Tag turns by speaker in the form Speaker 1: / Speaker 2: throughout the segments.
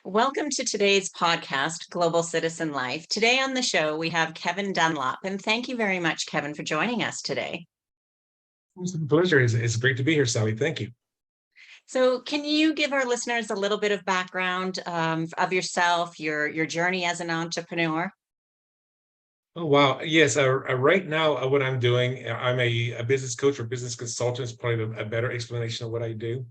Speaker 1: Welcome to today's podcast, Global Citizen Life. Today on the show, we have Kevin Dunlap, and thank you very much, Kevin, for joining us today.
Speaker 2: It's a pleasure. It's great to be here, Sally. Thank you.
Speaker 1: So can you give our listeners a little bit of background of yourself, your journey as an entrepreneur?
Speaker 2: Oh, wow. Yes. Right now, what I'm doing, I'm a business coach or business consultant is probably a better explanation of what I do.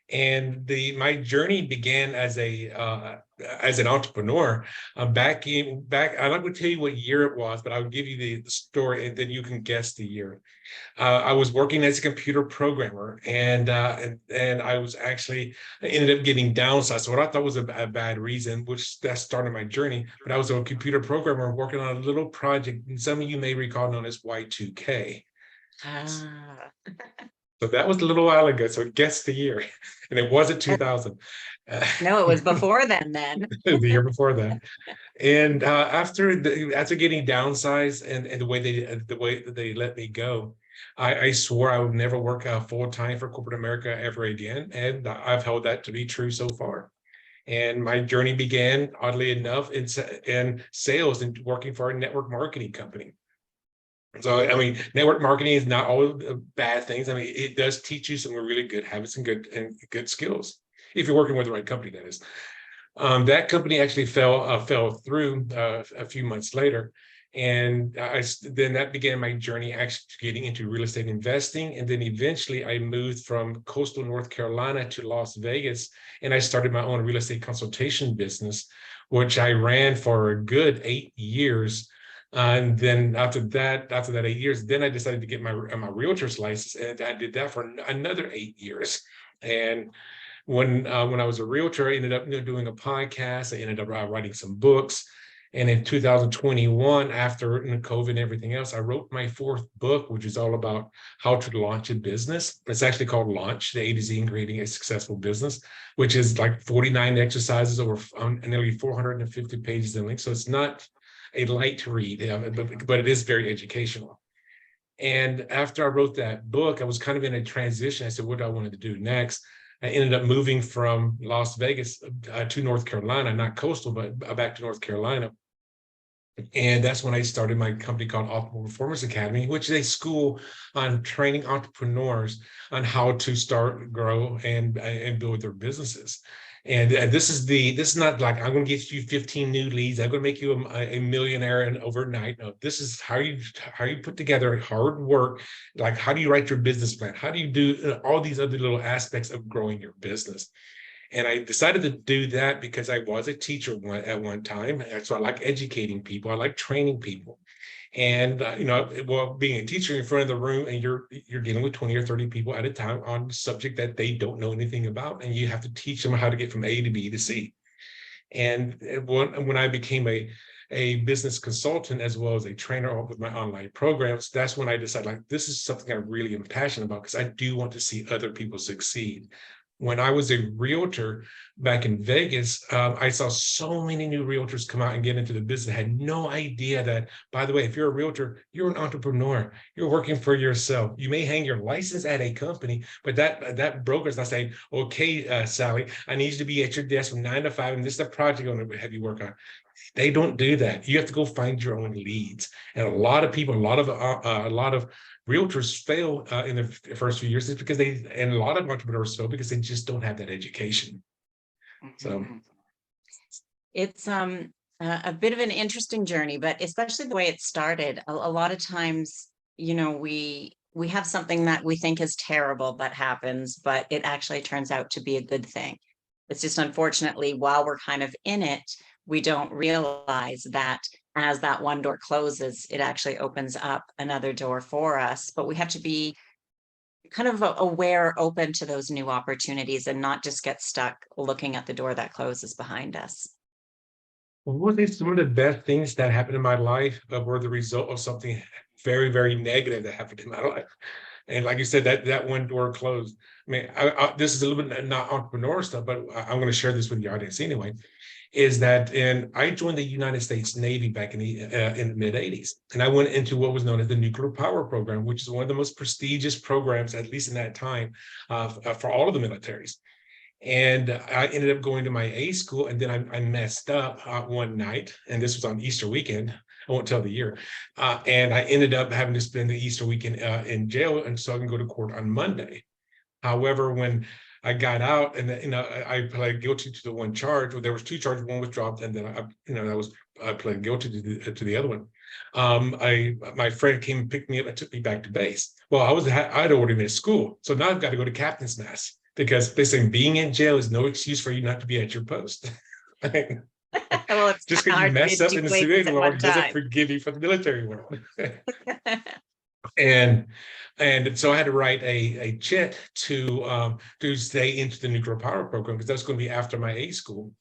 Speaker 2: And my journey began as an entrepreneur back. I'm not going to tell you what year it was, but I'll give you the story, and then you can guess the year. I was working as a computer programmer, and I ended up getting downsized. So what I thought was a bad reason, which that started my journey. But I was a computer programmer working on a little project, and some of you may recall, known as Y2K.
Speaker 1: Ah.
Speaker 2: So that was a little while ago. So guess the year, and it wasn't 2000.
Speaker 1: No, it was before then.
Speaker 2: The year before that. And after getting downsized and the way that they let me go, I swore I would never work full time for corporate America ever again, and I've held that to be true so far. And my journey began, oddly enough, in sales and working for a network marketing company. So, I mean, network marketing is not all bad things. I mean, it does teach you some really good habits and good skills if you're working with the right company, that is. That company actually fell through a few months later, and then that began my journey actually getting into real estate investing. And then eventually, I moved from coastal North Carolina to Las Vegas, and I started my own real estate consultation business, which I ran for a good 8 years. And then after that 8 years, then I decided to get my realtor's license, and I did that for another 8 years. And when I was a realtor, I ended up doing a podcast. I ended up writing some books. And in 2021, after COVID and everything else, I wrote my fourth book, which is all about how to launch a business. It's actually called Launch, the A to Z in Creating a Successful Business, which is like 49 exercises over nearly 450 pages and links. So it's not a light read, but it is very educational. And after I wrote that book, I was kind of in a transition. I said, what do I want to do next? I ended up moving from Las Vegas to North Carolina, not coastal, but back to North Carolina. And that's when I started my company called Optimal Performance Academy, which is a school on training entrepreneurs on how to start, grow, and build their businesses. And this is not like I'm going to get you 15 new leads. I'm going to make you a millionaire and overnight. No, this is how you put together hard work. Like, how do you write your business plan? How do you do all these other little aspects of growing your business? And I decided to do that because I was a teacher at one time. So I like educating people. I like training people. And being a teacher in front of the room, and you're dealing with 20 or 30 people at a time on a subject that they don't know anything about, and you have to teach them how to get from A to B to C. And when I became a business consultant as well as a trainer with my online programs, that's when I decided, like, this is something I really am passionate about, because I do want to see other people succeed. When I was a realtor back in Vegas, I saw so many new realtors come out and get into the business. I had no idea that, by the way, if you're a realtor, you're an entrepreneur. You're working for yourself. You may hang your license at a company, but that broker's not saying, okay, Sally, I need you to be at your desk from 9 to 5, and this is the project I'm going to have you work on. They don't do that. You have to go find your own leads. And a lot of people, a lot of realtors fail in the first few years, is because and a lot of entrepreneurs fail because they just don't have that education. So
Speaker 1: It's a bit of an interesting journey, but especially the way it started. A lot of times, we have something that we think is terrible that happens, but it actually turns out to be a good thing. It's just, unfortunately, while we're kind of in it, we don't realize that as that one door closes, it actually opens up another door for us. But we have to be kind of aware, open to those new opportunities, and not just get stuck looking at the door that closes behind us.
Speaker 2: one of some of the best things that happened in my life were the result of something very, very negative that happened in my life. And like you said, that one door closed. I mean, this is a little bit not entrepreneur stuff, but I'm going to share this with the audience anyway. Is that I joined the United States Navy back in the mid 80s, and I went into what was known as the nuclear power program, which is one of the most prestigious programs, at least in that time, for all of the militaries. And I ended up going to my A school, and then I messed up one night, and this was on Easter weekend. I won't tell the year. And I ended up having to spend the Easter weekend in jail, and so I can go to court on Monday. However, when I got out, and I pled guilty to the one charge. Well, there was two charges. One was dropped, and then I pled guilty to the other one. My friend came and picked me up and took me back to base. Well, I'd already been at school, so now I've got to go to captain's mess because they say being in jail is no excuse for you not to be at your post.
Speaker 1: Well, it's
Speaker 2: Just
Speaker 1: kind of
Speaker 2: because you
Speaker 1: hard to be
Speaker 2: mess
Speaker 1: in
Speaker 2: up
Speaker 1: two
Speaker 2: in the
Speaker 1: places
Speaker 2: civilian
Speaker 1: at
Speaker 2: world,
Speaker 1: one
Speaker 2: he doesn't
Speaker 1: time.
Speaker 2: forgive you for the military world. and and so I had to write a check to stay into the nuclear power program because that's going to be after my A school.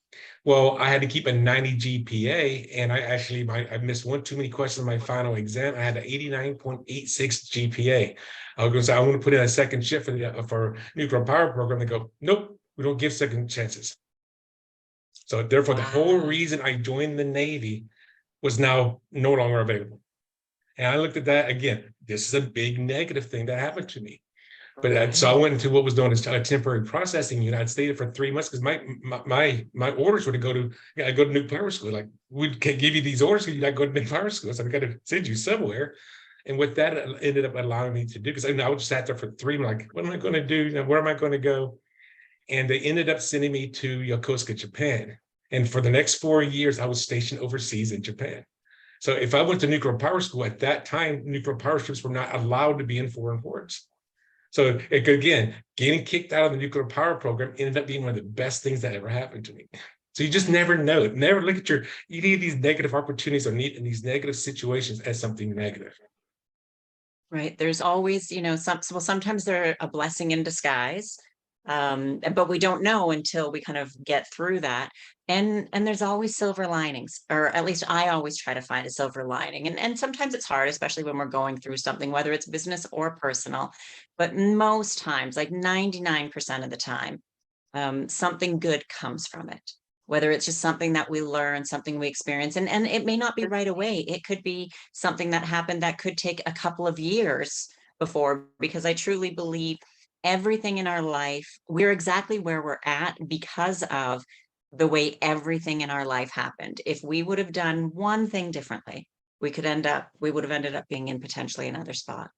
Speaker 2: Well, I had to keep a 90 GPA, and I missed one too many questions on my final exam. I had an 89.86 GPA. I was going to say I want to put in a second shift for nuclear power program. They go, nope, we don't give second chances. So therefore, the whole
Speaker 1: Wow.
Speaker 2: reason I joined the Navy was now no longer available. And I looked at that again. This is a big negative thing that happened to me. But so I
Speaker 1: Right.
Speaker 2: went into what was known as a temporary processing unit. I'd stayed for 3 months because my orders were to go to go to nuclear power school. Like we can't give you these orders because you got to go to nuclear power school. So we got to send you somewhere. And what that ended up allowing me to do, because I just sat there for 3 months, like, what am I going to do? Where am I going to go? And they ended up sending me to Yokosuka, Japan. And for the next 4 years, I was stationed overseas in Japan. So if I went to nuclear power school at that time, nuclear power ships were not allowed to be in foreign ports. So again, getting kicked out of the nuclear power program ended up being one of the best things that ever happened to me. So you just never know. Never look at any of these negative opportunities or these negative situations as something negative.
Speaker 1: Right. There's always, sometimes they're a blessing in disguise. But we don't know until we kind of get through that. And there's always silver linings, or at least I always try to find a silver lining. And sometimes it's hard, especially when we're going through something, whether it's business or personal. But most times, like 99% of the time, something good comes from it. Whether it's just something that we learn, something we experience, and it may not be right away. It could be something that happened that could take a couple of years before, because I truly believe everything in our life, we're exactly where we're at because of the way everything in our life happened. If we would have done one thing differently, we would have ended up being in potentially another spot.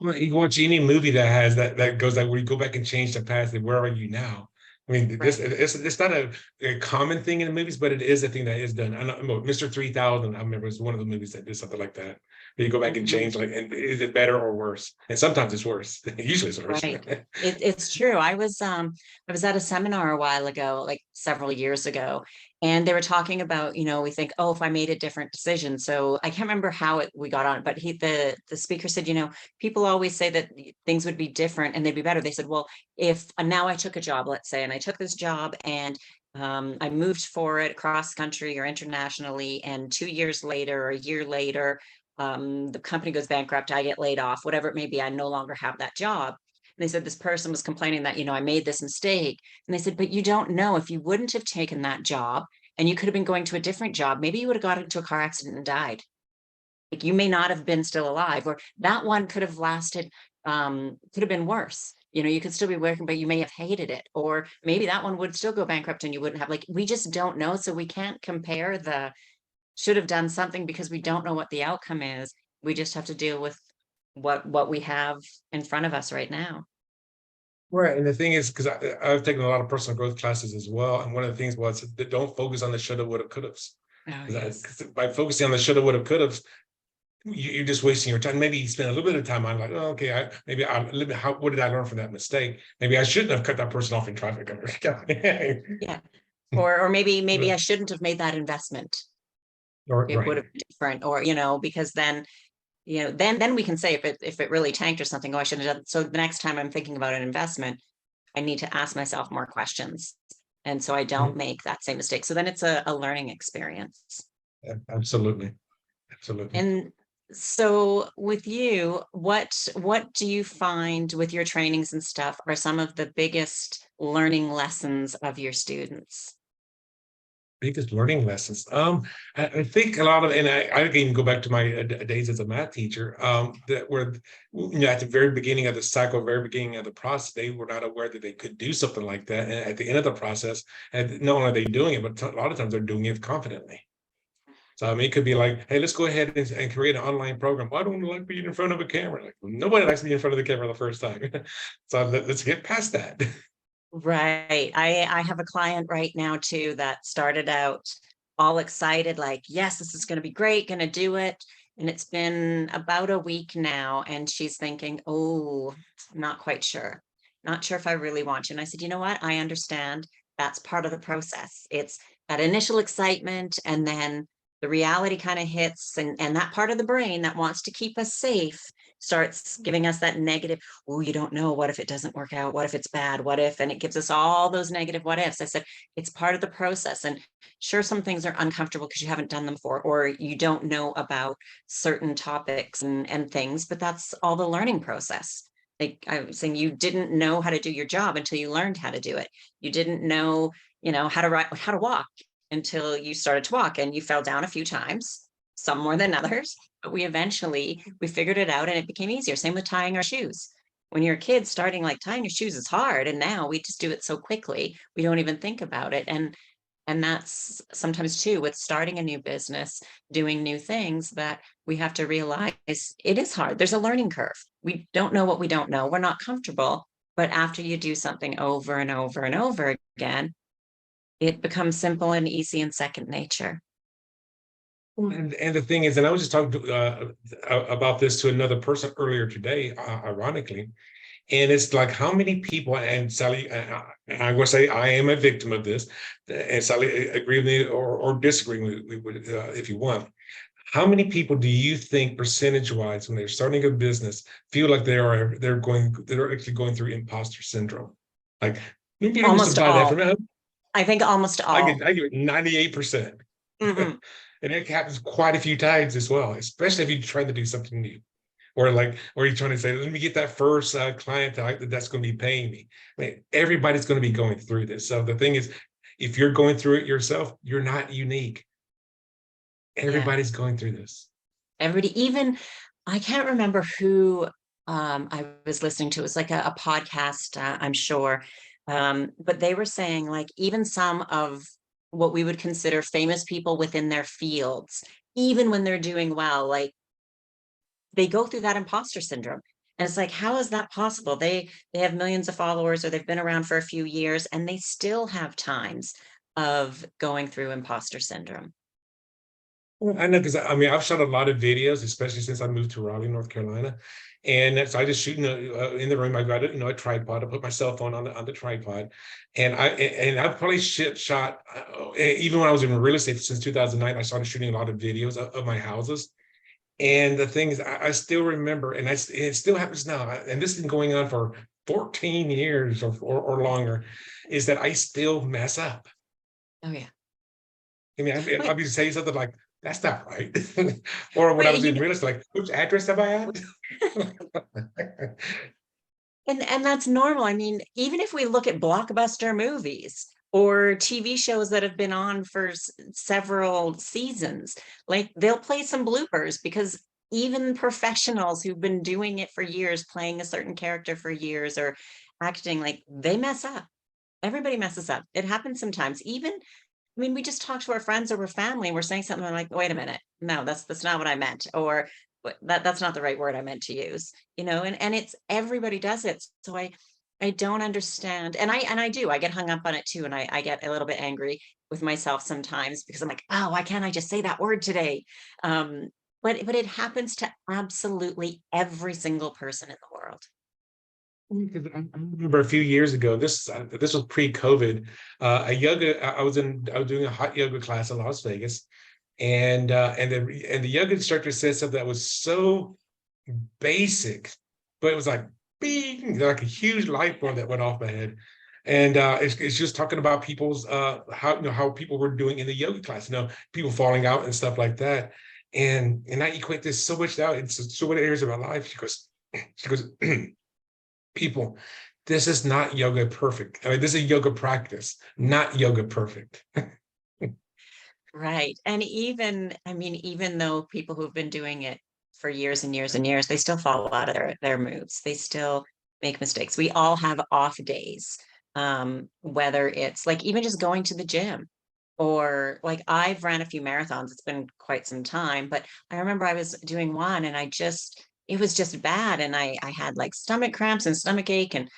Speaker 2: Well, you watch any movie that has that goes like where you go back and change the past and where are you now? I mean,
Speaker 1: Right.
Speaker 2: it's not a common thing in the movies, but it is a thing that is done. I know Mr. 3000, I remember, was one of the movies that did something like that. Where you go back and
Speaker 1: Mhm.
Speaker 2: change, like, and is it better or worse? And sometimes it's worse. Usually it's worse.
Speaker 1: Right. It's true. I was at a seminar a while ago, like several years ago, and they were talking about, we think, oh, if I made a different decision. So I can't remember how we got on it, but the speaker said, people always say that things would be different and they'd be better. They said, well, if now I took a job, let's say, and I took this job and I moved for it cross country or internationally, and 2 years later or a year later, the company goes bankrupt, I get laid off, whatever it may be, I no longer have that job. And they said this person was complaining that, I made this mistake. And they said, but you don't know, if you wouldn't have taken that job and you could have been going to a different job, maybe you would have got into a car accident and died. Like, you may not have been still alive, or that one could have lasted, could have been worse. You could still be working, but you may have hated it. Or maybe that one would still go bankrupt and you wouldn't have, like, we just don't know. So we can't compare the should have done something because we don't know what the outcome is. We just have to deal with what we have in front of us right now.
Speaker 2: Right. And the thing is, because I've taken a lot of personal growth classes as well. And one of the things was that don't focus on the shoulda, woulda, could have.
Speaker 1: Oh, yes.
Speaker 2: By focusing on the shoulda, woulda, could have, you're just wasting your time. Maybe you spend a little bit of time on like, oh, okay, what did I learn from that mistake? Maybe I shouldn't have cut that person off in traffic.
Speaker 1: Yeah. Or maybe I
Speaker 2: Right.
Speaker 1: shouldn't have made that investment. It would
Speaker 2: Right.
Speaker 1: have been different. Or, because then, then we can say if it really tanked or something, oh, I should have done. So the next time I'm thinking about an investment, I need to ask myself more questions. And so I don't
Speaker 2: Mhm.
Speaker 1: make that same mistake. So then it's a learning experience.
Speaker 2: Absolutely. Absolutely.
Speaker 1: And so with you, what do you find with your trainings and stuff are some of the biggest learning lessons of your students?
Speaker 2: Biggest learning lessons. I think a lot of, and I can even go back to my days as a math teacher. That were, at the very beginning of the cycle, very beginning of the process, they were not aware that they could do something like that. And at the end of the process, and not only are they doing it, but a lot of times they're doing it confidently. So I mean, it could be like, hey, let's go ahead and create an online program. Why don't we like being in front of a camera? Like, nobody likes to be in front of the camera the first time. So let's get past that.
Speaker 1: Right. I have a client right now too that started out all excited, like, yes, this is going to be great, going to do it. And it's been about a week now, and she's thinking, oh, I'm not quite sure. Not sure if I really want to. And I said, you know what? I understand. That's part of the process. It's that initial excitement, and then the reality kind of hits, and that part of the brain that wants to keep us safe starts giving us that negative, oh, you don't know, what if it doesn't work out, what if it's bad, what if, and it gives us all those negative what ifs. I said, it's part of the process. And sure, some things are uncomfortable because you haven't done them before, or you don't know about certain topics and things, but that's all the learning process. Like I was saying, you didn't know how to do your job until you learned how to do it. You didn't know, how to write, how to walk, until you started to walk, and you fell down a few times, some more than others, but we figured it out, and it became easier. Same with tying our shoes. When you're a kid, starting like tying your shoes is hard, and now we just do it so quickly we don't even think about it. And that's sometimes too with starting a new business, doing new things, that we have to realize it is hard. There's a learning curve. We don't know what we don't know. We're not comfortable, but after you do something over and over and over again, it becomes simple and easy and second nature.
Speaker 2: And the thing is, and I was just talking about this to another person earlier today, ironically, and it's like how many people, and Sally, I'm going to say I am a victim of this, and Sally, agree with me or disagree with if you want. How many people do you think, percentage-wise, when they're starting a business, feel like they're actually going through imposter syndrome? Like, maybe let me
Speaker 1: Almost
Speaker 2: supply that for
Speaker 1: all.
Speaker 2: me.
Speaker 1: I think almost all.
Speaker 2: I give it 98%.
Speaker 1: Mhm.
Speaker 2: And it happens quite a few times as well, especially if you're trying to do something new. Or you're trying to say, let me get that first client that's going to be paying me. I mean, everybody's going to be going through this. So the thing is, if you're going through it yourself, you're not unique.
Speaker 1: Yeah.
Speaker 2: Everybody's going through this.
Speaker 1: Everybody, even I can't remember who I was listening to. It was like a podcast, I'm sure. But they were saying, like, even some of what we would consider famous people within their fields, even when they're doing well, like they go through that imposter syndrome. And it's like, how is that possible? They have millions of followers, or they've been around for a few years, and they still have times of going through imposter syndrome.
Speaker 2: Well, I know, because I mean, I've shot a lot of videos, especially since I moved to Raleigh, North Carolina. And so I just shoot in the room. I got a tripod. I put my cell phone on the tripod, and I've probably shot even when I was in real estate since 2009. I started shooting a lot of videos of my houses. And the thing is, I still remember, and it still happens now. And this has been going on for 14 years or longer. Is that I still mess up.
Speaker 1: Oh yeah.
Speaker 2: I mean, I'll
Speaker 1: But
Speaker 2: be saying something like, that's not right. Or when I
Speaker 1: but
Speaker 2: was in real estate, like, which address am I at?
Speaker 1: and that's normal. I mean, even if we look at blockbuster movies or TV shows that have been on for several seasons, like they'll play some bloopers, because even professionals who've been doing it for years, playing a certain character for years, or acting, like they mess up. Everybody messes up. It happens sometimes. Even, I mean, we just talk to our friends or we're family, and we're saying something like, wait a minute, no, that's not what I meant. Or that's not the right word I meant to use, and it's everybody does it. So I don't understand. And I do, I get hung up on it too. And I get a little bit angry with myself sometimes, because I'm like, oh, why can't I just say that word today? But it happens to absolutely every single person in the world.
Speaker 2: Because I remember a few years ago, this was pre-COVID. A yoga, I was doing a hot yoga class in Las Vegas, and the yoga instructor said something that was so basic, but it was like bing, like a huge light bulb that went off my head. And it's just talking about people's how people were doing in the yoga class, people falling out and stuff like that. And I equate this so much now in so many areas of my life. She goes, people, this is not yoga perfect. I mean, this is yoga practice, not yoga perfect.
Speaker 1: Right. And even, I mean, even though people who've been doing it for years and years and years, they still fall out of their moves. They still make mistakes. We all have off days. Whether it's like even just going to the gym, or like I've ran a few marathons. It's been quite some time, but I remember I was doing one and it was just bad. And I had like stomach cramps and stomach ache. And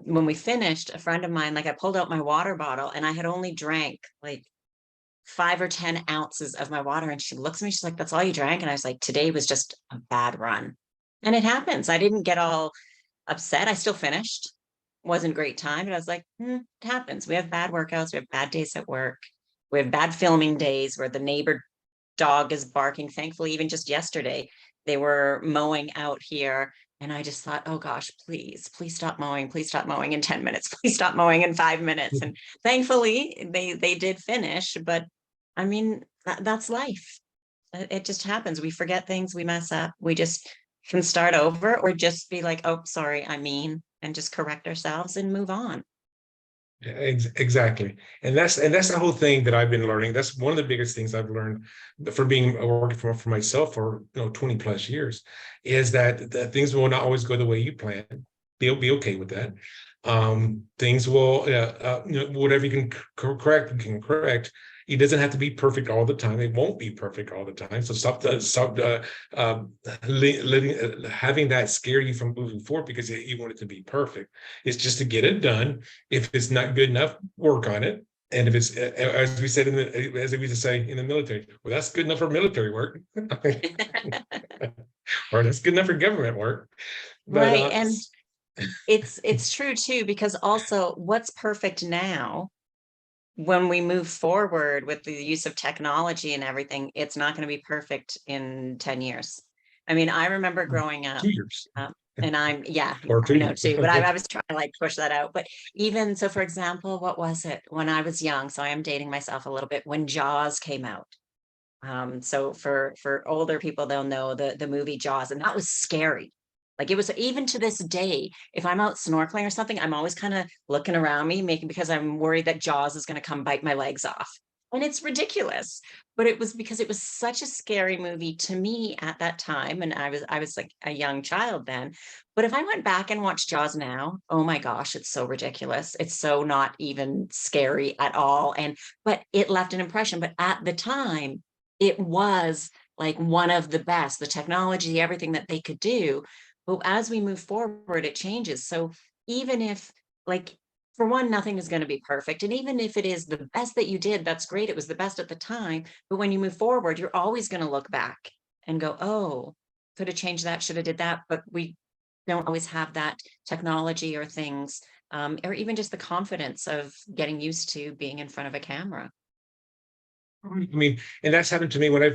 Speaker 1: when we finished, a friend of mine, like I pulled out my water bottle and I had only drank like 5 or 10 ounces of my water. And she looks at me, she's like, "That's all you drank?" And I was like, "Today was just a bad run." And it happens. I didn't get all upset. I still finished. Wasn't a great time, but I was like, it happens. We have bad workouts, we have bad days at work, we have bad filming days where the neighbor dog is barking. Thankfully, even just yesterday, they were mowing out here. And I just thought, oh gosh, please stop mowing. Please stop mowing in 10 minutes. Please stop mowing in 5 minutes. And thankfully they did finish. But I mean, that's life. It just happens. We forget things, we mess up. We just can start over or just be like, oh, sorry, I mean, and just correct ourselves and move on.
Speaker 2: Yeah, exactly. And that's the whole thing that I've been learning. That's one of the biggest things I've learned from being working for myself for 20 plus years, is that things will not always go the way you plan. Be okay with that. Things will whatever you can correct, you can correct. It doesn't have to be perfect all the time. It won't be perfect all the time. So stop having that scare you from moving forward because you want it to be perfect. It's just to get it done. If it's not good enough, work on it. And if it's, as we said as we used to say in the military, well, that's good enough for military work, or that's good enough for government work. But
Speaker 1: Right. And it's true too, because also what's perfect now, when we move forward with the use of technology and everything, it's not going to be perfect in 10 years. I mean, I remember growing up,
Speaker 2: 2 years
Speaker 1: um, and yeah,
Speaker 2: or
Speaker 1: I
Speaker 2: two
Speaker 1: know
Speaker 2: years.
Speaker 1: too, but I was trying to like push that out. But even so, for example, what was it when I was young? So I am dating myself a little bit, when Jaws came out. So for older people, they'll know the movie Jaws, and that was scary. Like it was, even to this day, if I'm out snorkeling or something, I'm always kind of looking around me, making, because I'm worried that Jaws is going to come bite my legs off. And it's ridiculous, but it was because it was such a scary movie to me at that time, and I was like a young child then. But if I went back and watched Jaws now, oh my gosh, it's so ridiculous. It's so not even scary at all. And but it left an impression. But at the time, it was like one of the best, the technology, everything that they could do. But as we move forward, it changes. So even if, like, for one, nothing is going to be perfect. And even if it is the best that you did, that's great. It was the best at the time. But when you move forward, you're always going to look back and go, oh, could have changed that, should have did that. But we don't always have that technology or things, or even just the confidence of getting used to being in front of a camera.
Speaker 2: I mean, and that's happened to me when I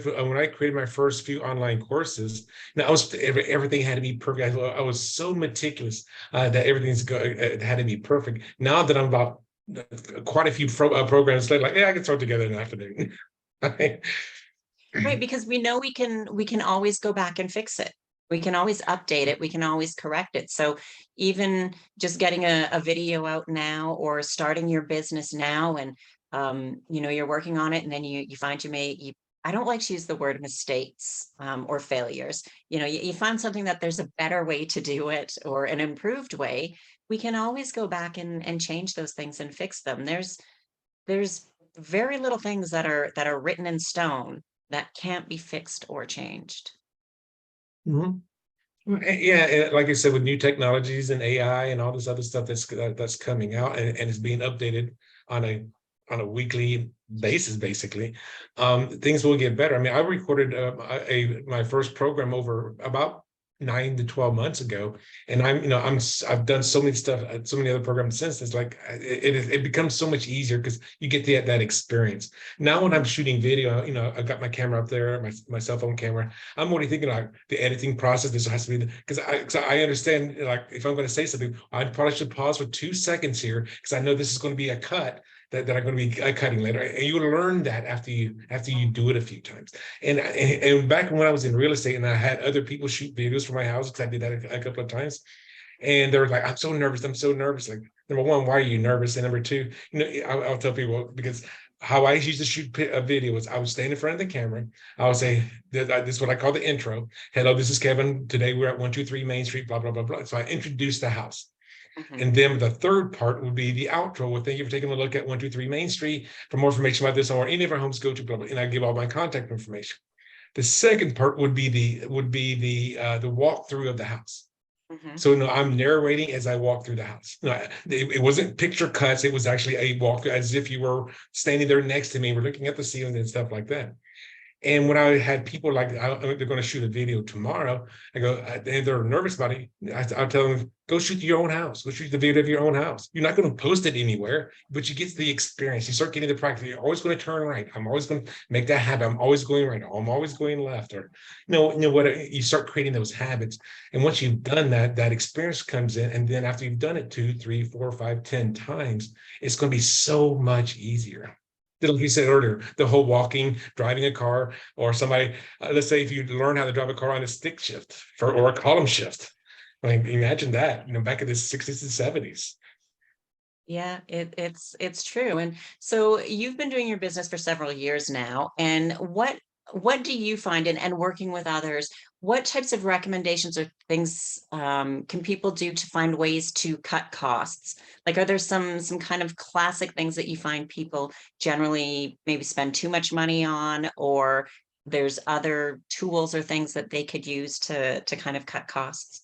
Speaker 2: created my first few online courses. Now, everything had to be perfect. I was so meticulous that it had to be perfect. Now that I'm about quite a few programs later, like, yeah, I can throw it together in an afternoon.
Speaker 1: Right, because we know we can always go back and fix it. We can always update it, we can always correct it. So even just getting a video out now, or starting your business now, and you're working on it, and then you find I don't like to use the word mistakes, or failures. You find something that there's a better way to do it, or an improved way. We can always go back and change those things and fix them. There's very little things that are written in stone that can't be fixed or changed.
Speaker 2: Mhm. Yeah, and like I said, with new technologies and AI and all this other stuff that's coming out and is being updated on a weekly basis, basically, things will get better. I mean, I recorded my first program over about 9 to 12 months ago, and I've done so many stuff, so many other programs since. It's like it becomes so much easier because you get that experience. Now, when I'm shooting video, I got my camera up there, my cell phone camera. I'm already thinking like the editing process. This has to be because I understand, like, if I'm going to say something, I probably should pause for 2 seconds here because I know this is going to be a cut that I'm going to be cutting later, and you learn that after you do it a few times. And back when I was in real estate and I had other people shoot videos for my house, because I did that a couple of times, and they were like, I'm so nervous, like Number one, why are you nervous? And number two, I'll tell people, because how I used to shoot a video was I would stand in front of the camera. I would say, this is what I call the intro. Hello, this is Kevin. Today we're at 123 Main Street, blah, blah, blah, blah. So I introduced the house.
Speaker 1: Mhm.
Speaker 2: And then the third part would be the outro. Well, thank you for taking a look at 123 Main Street. For more information about this or any of our homes, go to blah, blah, and I give all my contact information. The second part would be the walkthrough of the house.
Speaker 1: Mhm.
Speaker 2: So no, I'm narrating as I walk through the house. No, it wasn't picture cuts. It was actually a walkthrough, as if you were standing there next to me. We're looking at the ceiling and stuff like that. And when I had people like, they're going to shoot a video tomorrow, I go, and they're nervous about it. I'll tell them, go shoot your own house. Go shoot the video of your own house. You're not going to post it anywhere, but you get the experience. You start getting the practice. You're always going to turn right. I'm always going to make that habit. I'm always going right. I'm always going left. Or, what, you start creating those habits. And once you've done that, that experience comes in. And then after you've done it 2, 3, 4, 5, 10 times, it's going to be so much easier. Like you said earlier, the whole walking, driving a car, or somebody, let's say if you learn how to drive a car on a stick shift or a column shift. I mean, imagine that, back in the 60s and 70s.
Speaker 1: Yeah, it's true. And so you've been doing your business for several years now. And what do you find in working with others? What types of recommendations or things can people do to find ways to cut costs? Like, are there some kind of classic things that you find people generally maybe spend too much money on, or there's other tools or things that they could use to kind of cut costs?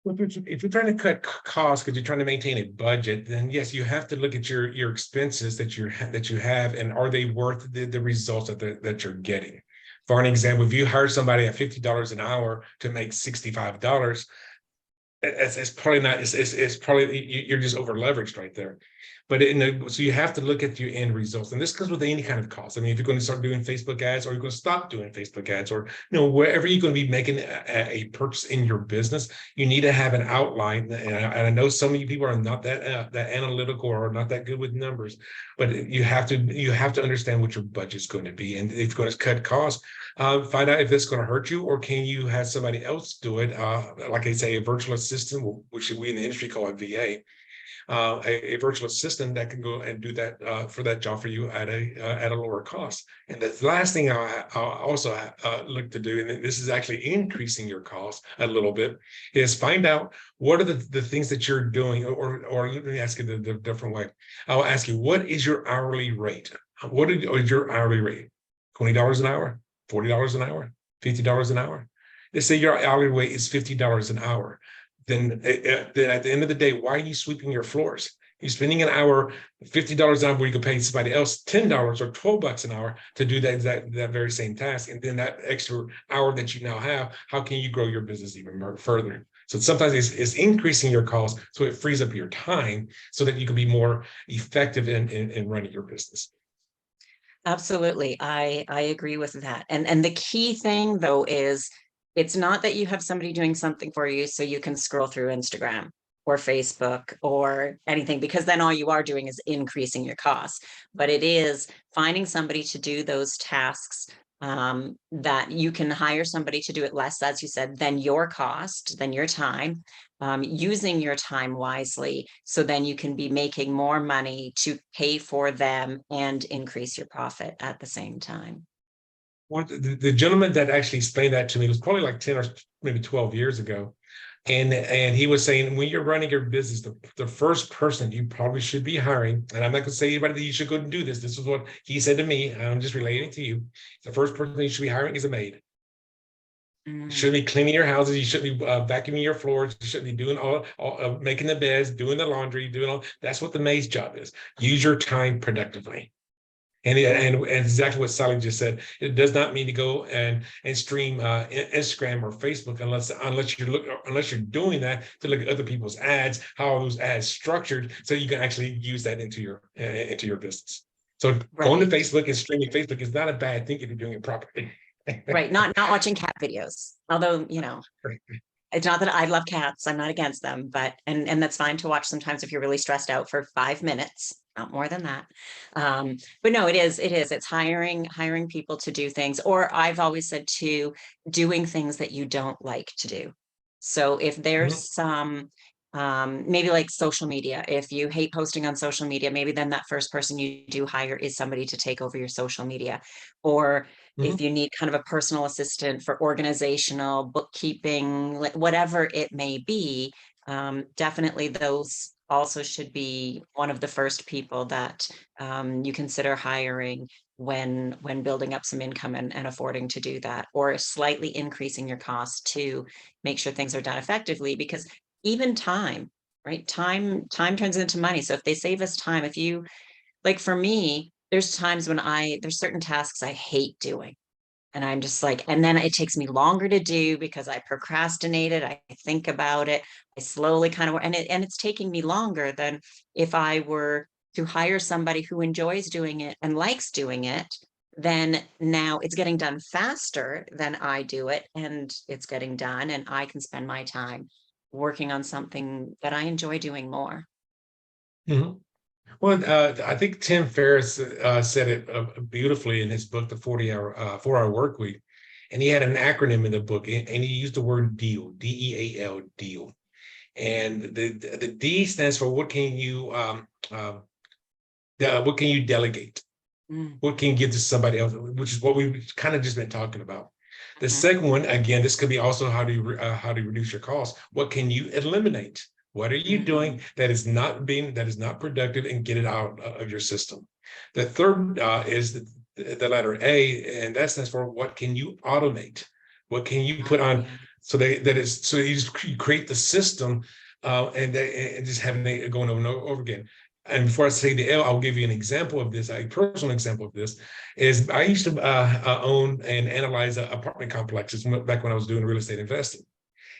Speaker 2: If you're trying to cut costs because you're trying to maintain a budget, then yes, you have to look at your expenses that you have, and are they worth the results that you're getting? For an example, if you hire somebody at $50 an hour to make $65, it's probably not. It's probably you're just over leveraged right there. But so you have to look at your end results, and this goes with any kind of cost. I mean, if you're going to start doing Facebook ads, or you're going to stop doing Facebook ads, or wherever you're going to be making a purchase in your business, you need to have an outline. And I know some of you people are not that analytical or not that good with numbers, but you have to understand what your budget is going to be, and if you're going to cut costs, find out if it's going to hurt you, or can you have somebody else do it, like I say, a virtual assistant, which we in the industry call a VA, a virtual assistant that can go and do that for that job for you at a lower cost. And the last thing I also look to do, and this is actually increasing your cost a little bit, is find out what are the things that you're doing, or let me ask you the different way. I'll ask you, what is your hourly rate? What is your hourly rate? $20 an hour, $40 an hour, $50 an hour? Let's say your hourly rate is $50 an hour. Then at the end of the day, why are you sweeping your floors? You're spending an hour, $50 an hour, where you can pay somebody else $10 or $12 an hour to do that very same task. And then that extra hour that you now have, how can you grow your business even more further? So sometimes it's increasing your costs, so it frees up your time so that you can be more effective in running your business.
Speaker 1: Absolutely. I agree with that. And the key thing though is it's not that you have somebody doing something for you so you can scroll through Instagram or Facebook or anything, because then all you are doing is increasing your costs. But it is finding somebody to do those tasks, that you can hire somebody to do it less, as you said, than your cost, than your time, using your time wisely. So then you can be making more money to pay for them and increase your profit at the same time.
Speaker 2: The gentleman that actually explained that to me was probably like 10 or maybe 12 years ago. And he was saying, when you're running your business, the first person you probably should be hiring, and I'm not going to say anybody that you should go and do this. This is what he said to me. I'm just relating to you. The first person you should be hiring is a maid. You
Speaker 1: Mm.
Speaker 2: shouldn't be cleaning your houses. You shouldn't be vacuuming your floors. You shouldn't be doing all making the beds, doing the laundry, doing all. That's what the maid's job is. Use your time productively. And exactly what Sally just said, it does not mean to go and stream Instagram or Facebook unless you're doing that to look at other people's ads, how are those ads structured, so you can actually use that into your business. So going to
Speaker 1: Right.
Speaker 2: Facebook and streaming Facebook is not a bad thing if you're doing it properly.
Speaker 1: Right. Not watching cat videos. Although, it's not that I love cats, I'm not against them, but and that's fine to watch sometimes if you're really stressed out for 5 minutes, not more than that. But no, it's hiring people to do things, or I've always said to doing things that you don't like to do. So if
Speaker 2: Mhm.
Speaker 1: there's some Maybe like social media. If you hate posting on social media, maybe then that first person you do hire is somebody to take over your social media. Or
Speaker 2: Mhm.
Speaker 1: if you need kind of a personal assistant for organizational, bookkeeping, whatever it may be, definitely those also should be one of the first people that you consider hiring when building up some income and affording to do that, or slightly increasing your costs to make sure things are done effectively. Because even time, right? Time turns into money. So if they save us time, if you, like for me, there's times when there's certain tasks I hate doing. And I'm just like, and then it takes me longer to do because I procrastinate it. I think about it. I slowly kind of, and it's taking me longer than if I were to hire somebody who enjoys doing it and likes doing it. Then now it's getting done faster than I do it, and it's getting done, and I can spend my time working on something that I enjoy doing more.
Speaker 2: Mhm. Well, I think Tim Ferriss said it beautifully in his book, The 4 Hour Work Week. And he had an acronym in the book, and he used the word deal, DEAL, deal. And the D stands for what can you delegate?
Speaker 1: Mm,
Speaker 2: What can you give to somebody else, which is what we've kind of just been talking about. The
Speaker 1: mhm,
Speaker 2: second one, again, this could be also how do you reduce your costs? What can you eliminate? What are you doing
Speaker 1: mhm.
Speaker 2: that is not productive, and get it out of your system? The third is the letter A, and that stands for what can you automate? What can you put
Speaker 1: Oh,
Speaker 2: on
Speaker 1: yeah.
Speaker 2: so you create the system and just having it going over and over again. And before I say the L, I'll give you an example of this. A personal example of this is I used to own and analyze apartment complexes back when I was doing real estate investing.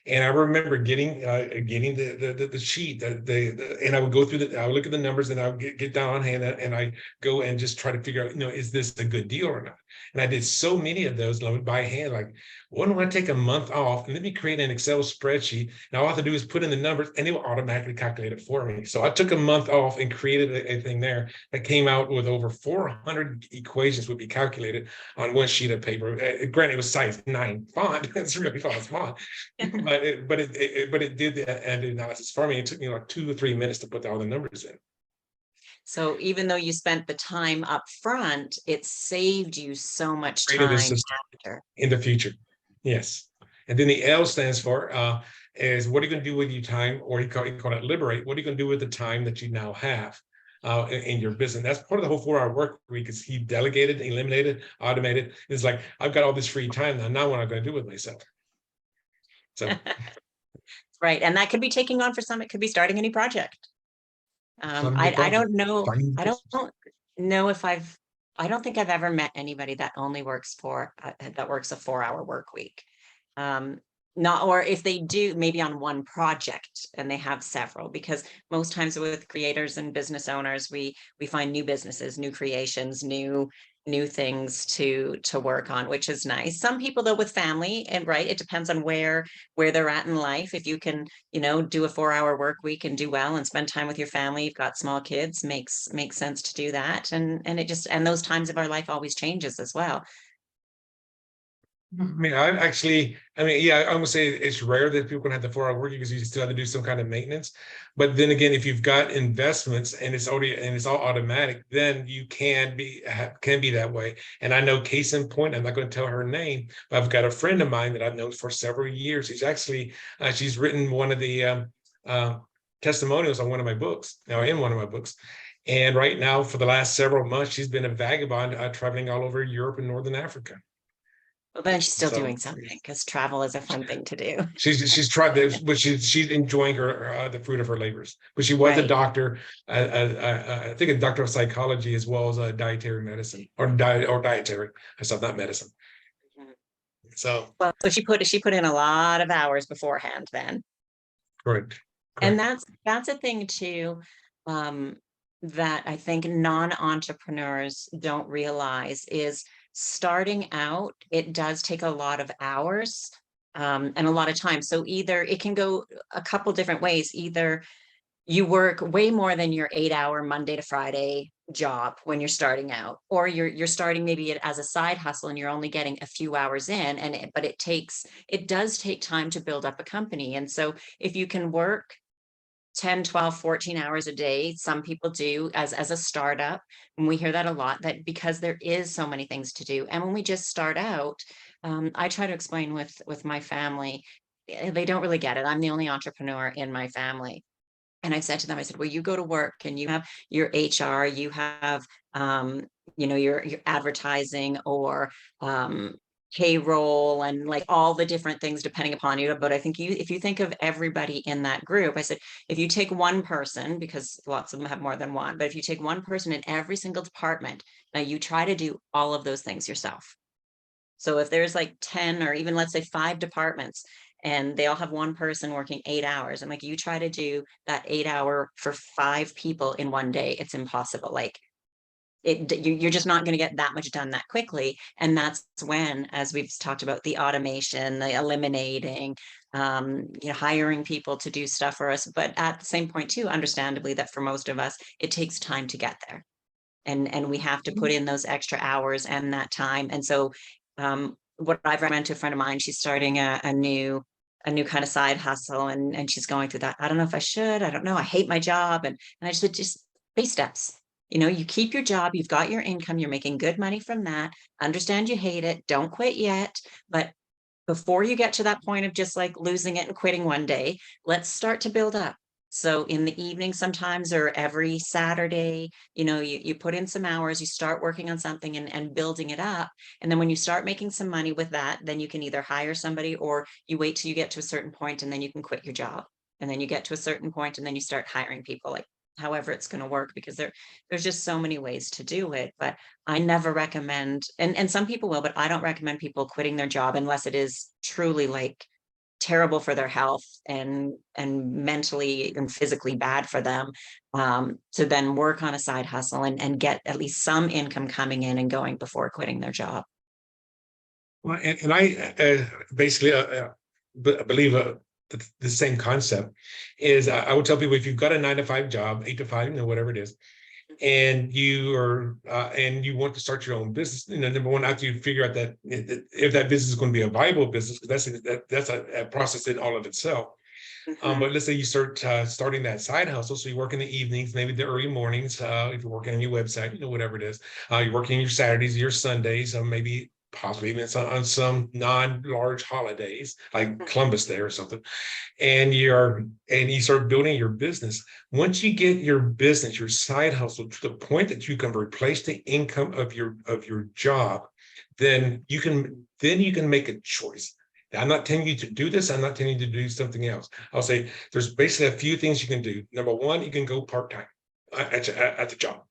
Speaker 2: And I remember getting the sheet, and I would go through I would look at the numbers, and I would get down on hand, and I go and just try to figure out, is this a good deal or not? And I did so many of those, and I would by hand, like, why don't I take a month off and let me create an Excel spreadsheet? And all I have to do is put in the numbers, and it will automatically calculate it for me. So I took a month off and created a thing there that came out with over 400 equations would be calculated on one sheet of paper. Granted, it was size 9 font. It's really fast font, but it did the analysis for me. It took me like 2 or 3 minutes to put all the numbers in.
Speaker 1: So even though you spent the time up front, it saved you so much
Speaker 2: Created this
Speaker 1: time
Speaker 2: system
Speaker 1: after.
Speaker 2: in the future. Yes. And then the L stands for is what are you going to do with your time, or you call it liberate. What are you going to do with the time that you now have in your business? That's part of the whole 4 hour work week. Is he delegated, eliminated, automated? It's like, I've got all this free time now. Now what am I going to do with myself? So
Speaker 1: Right. And that could be taking on, for some, it could be starting a new project.
Speaker 2: some new
Speaker 1: I
Speaker 2: project,
Speaker 1: don't know.
Speaker 2: starting
Speaker 1: I don't
Speaker 2: business.
Speaker 1: know if I don't think I've ever met anybody that only works that works a 4 hour work week. Um, Not, or if they do, maybe on one project and they have several, because most times with creators and business owners, we find new businesses, new creations, new things to work on, which is nice. Some people though with family, and right, it depends on where they're at in life. If you can, do a 4 hour work week and do well and spend time with your family, you've got small kids, makes sense to do that. And it just, and those times of our life always changes as well.
Speaker 2: Yeah, I would say it's rare that people can have the 4 hour work because you still have to do some kind of maintenance. But then again, if you've got investments and it's all automatic, then you can be that way. And I know, case in point, I'm not going to tell her name, but I've got a friend of mine that I've known for several years. She's written one of the testimonials on one of my books, now in one of my books. And right now, for the last several months, she's been a vagabond traveling all over Europe and Northern Africa.
Speaker 1: Well, then she's still
Speaker 2: So
Speaker 1: doing something, because travel is a fun thing to do.
Speaker 2: she's tried this, but she's enjoying the fruit of her labors. But she was a
Speaker 1: Right.
Speaker 2: doctor, I think a doctor of psychology, as well as a dietary medicine or dietary stuff, not medicine.
Speaker 1: Mhm.
Speaker 2: So
Speaker 1: Well, so she put in a lot of hours beforehand then.
Speaker 2: correct,
Speaker 1: And
Speaker 2: correct.
Speaker 1: that's a thing too, um, that I think non-entrepreneurs don't realize is starting out, it does take a lot of hours, and a lot of time. So either it can go a couple different ways. Either you work way more than your 8 hour Monday to Friday job when you're starting out, or you're starting maybe it as a side hustle and you're only getting a few hours in, but it does take time to build up a company. And so if you can work 10, 12, 14 hours a day. Some people do as a startup. And we hear that a lot, that because there is so many things to do. And when we just start out, I try to explain with my family, they don't really get it. I'm the only entrepreneur in my family. And I said to them, I said, well, you go to work and you have your HR, you have, um, your advertising or, payroll and like all the different things depending upon you. But I think if you think of everybody in that group, I said, if you take one person, because lots of them have more than one, but if you take one person in every single department, now you try to do all of those things yourself. So if there's like 10 or even let's say 5 departments and they all have one person working 8 hours, and like you try to do that 8 hour for 5 people in one day, it's impossible. Like you're just not going to get that much done that quickly. And that's when, as we've talked about, the automation, the eliminating, hiring people to do stuff for us. But at the same point too, understandably, that for most of us, it takes time to get there. And we have to put in those extra hours and that time. And so what I've recommended to a friend of mine, she's starting a new kind of side hustle, and she's going through that. I don't know if I should, I don't know. I hate my job. And I said, just baby steps. You keep your job, you've got your income, you're making good money from that. Understand you hate it, don't quit yet. But before you get to that point of just like losing it and quitting one day, let's start to build up. So in the evening sometimes, or every Saturday, you put in some hours, you start working on something and building it up. And then when you start making some money with that, then you can either hire somebody or you wait till you get to a certain point and then you can quit your job. And then you get to a certain point and then you start hiring people, like however it's going to work, because there's just so many ways to do it. But I never recommend, and some people will, but I don't recommend people quitting their job unless it is truly like terrible for their health and mentally and physically bad for them, to then work on a side hustle and get at least some income coming in and going before quitting their job.
Speaker 2: Well, and I basically believe the same concept is I would tell people, if you've got a 9 to 5 job, 8 to 5, whatever it is, and you want to start your own business, number one, after you figure out that if that business is going to be a viable business, because that's a process in all of itself.
Speaker 1: Mhm.
Speaker 2: But let's say you start starting that side hustle. So you work in the evenings, maybe the early mornings, if you're working on your website, whatever it is. You're working your Saturdays, your Sundays, maybe possibly even on some non-large holidays like Columbus Day or something. And you start building your business. Once you get your business, your side hustle to the point that you can replace the income of your job, then you can make a choice. Now, I'm not telling you to do this. I'm not telling you to do something else. I'll say there's basically a few things you can do. Number one, you can go part-time at the job.